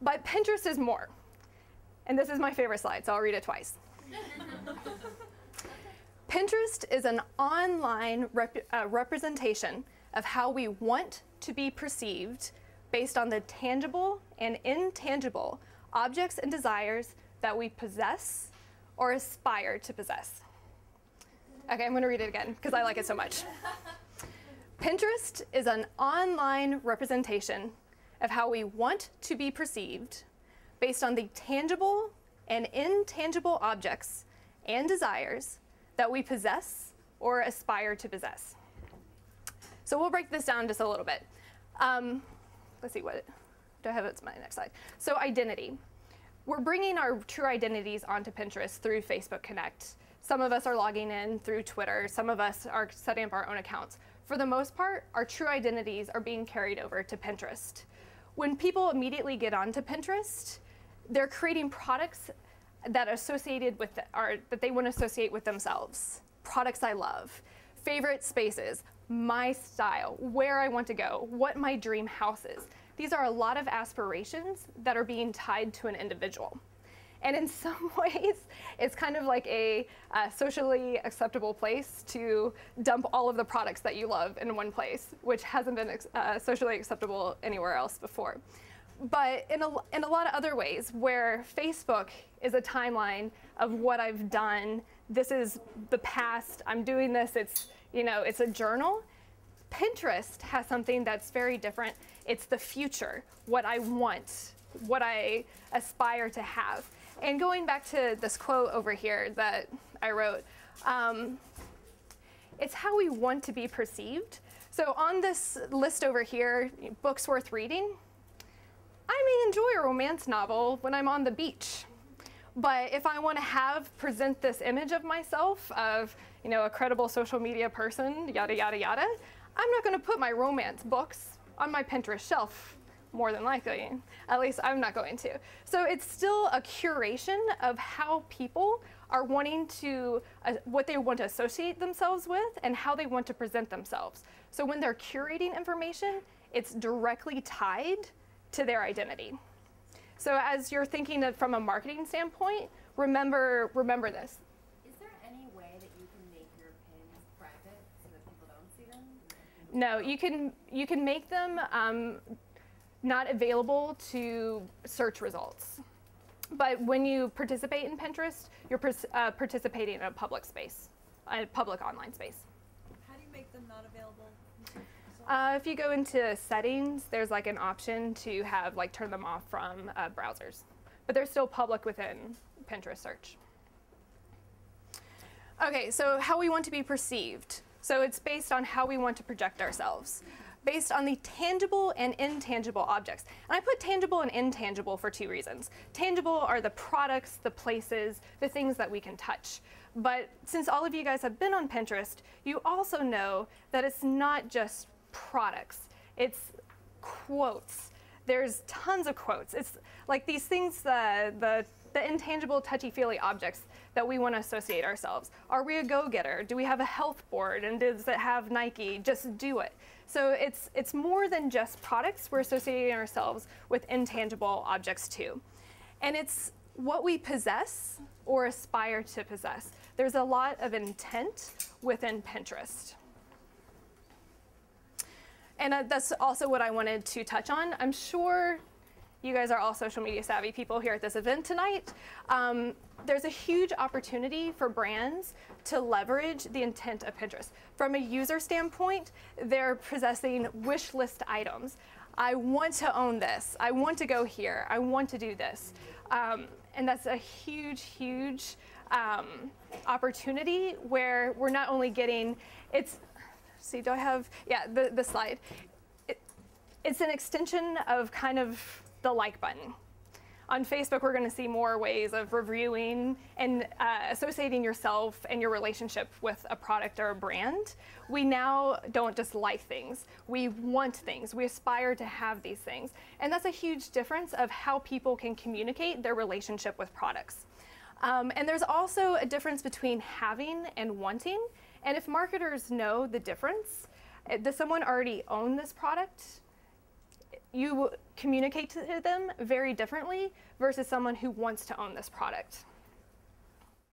But Pinterest is more. And this is my favorite slide, so I'll read it twice. Pinterest is an online representation of how we want to be perceived based on the tangible and intangible objects and desires that we possess or aspire to possess. Okay, I'm going to read it again because I like it so much. Pinterest is an online representation of how we want to be perceived based on the tangible and intangible objects and desires that we possess or aspire to possess. So we'll break this down just a little bit. Let's see, what do I have? It's my next slide. So identity. We're bringing our true identities onto Pinterest through Facebook Connect. Some of us are logging in through Twitter. Some of us are setting up our own accounts. For the most part, our true identities are being carried over to Pinterest. When people immediately get onto Pinterest, they're creating products that that they want to associate with themselves. Products I love, favorite spaces, my style, where I want to go, what my dream house is. These are a lot of aspirations that are being tied to an individual. And in some ways, it's kind of like a socially acceptable place to dump all of the products that you love in one place, which hasn't been socially acceptable anywhere else before. But in a lot of other ways, where Facebook is a timeline of what I've done, this is the past, I'm doing this, it's a journal. Pinterest has something that's very different. It's the future, what I want, what I aspire to have. And going back to this quote over here that I wrote, it's how we want to be perceived. So on this list over here, books worth reading, I may enjoy a romance novel when I'm on the beach. But if I want to present this image of myself of, a credible social media person, yada, yada, yada, I'm not going to put my romance books on my Pinterest shelf, more than likely. At least I'm not going to. So it's still a curation of how people are wanting to, what they want to associate themselves with and how they want to present themselves. So when they're curating information, it's directly tied to their identity. So as you're thinking from a marketing standpoint, remember this. Is there any way that you can make your pins private so that people don't see them? No, you can make them not available to search results. But when you participate in Pinterest, you're participating in a public space, a public online space. How do you make them not available? If you go into settings, there's like an option to have turn them off from browsers, but they're still public within Pinterest search. Okay, so how we want to be perceived. So it's based on how we want to project ourselves, based on the tangible and intangible objects. And I put tangible and intangible for two reasons. Tangible are the products, the places, the things that we can touch. But since all of you guys have been on Pinterest, you also know that it's not just products, it's quotes. There's tons of quotes. It's like these things, the intangible touchy-feely objects that we want to associate ourselves. Are we a go-getter? Do we have a health board? And does it have Nike? Just do it. So it's more than just products. We're associating ourselves with intangible objects too. And it's what we possess or aspire to possess. There's a lot of intent within Pinterest. And that's also what I wanted to touch on. I'm sure you guys are all social media savvy people here at this event tonight. There's a huge opportunity for brands to leverage the intent of Pinterest. From a user standpoint, they're possessing wish list items. I want to own this. I want to go here. I want to do this. And that's a huge, huge opportunity where we're not only getting, see, do I have, yeah, the slide. It's an extension of kind of the like button. On Facebook, we're going to see more ways of reviewing and associating yourself and your relationship with a product or a brand. We now don't just like things. We want things. We aspire to have these things. And that's a huge difference of how people can communicate their relationship with products. And there's also a difference between having and wanting. And if marketers know the difference, does someone already own this product? communicate to them very differently versus someone who wants to own this product.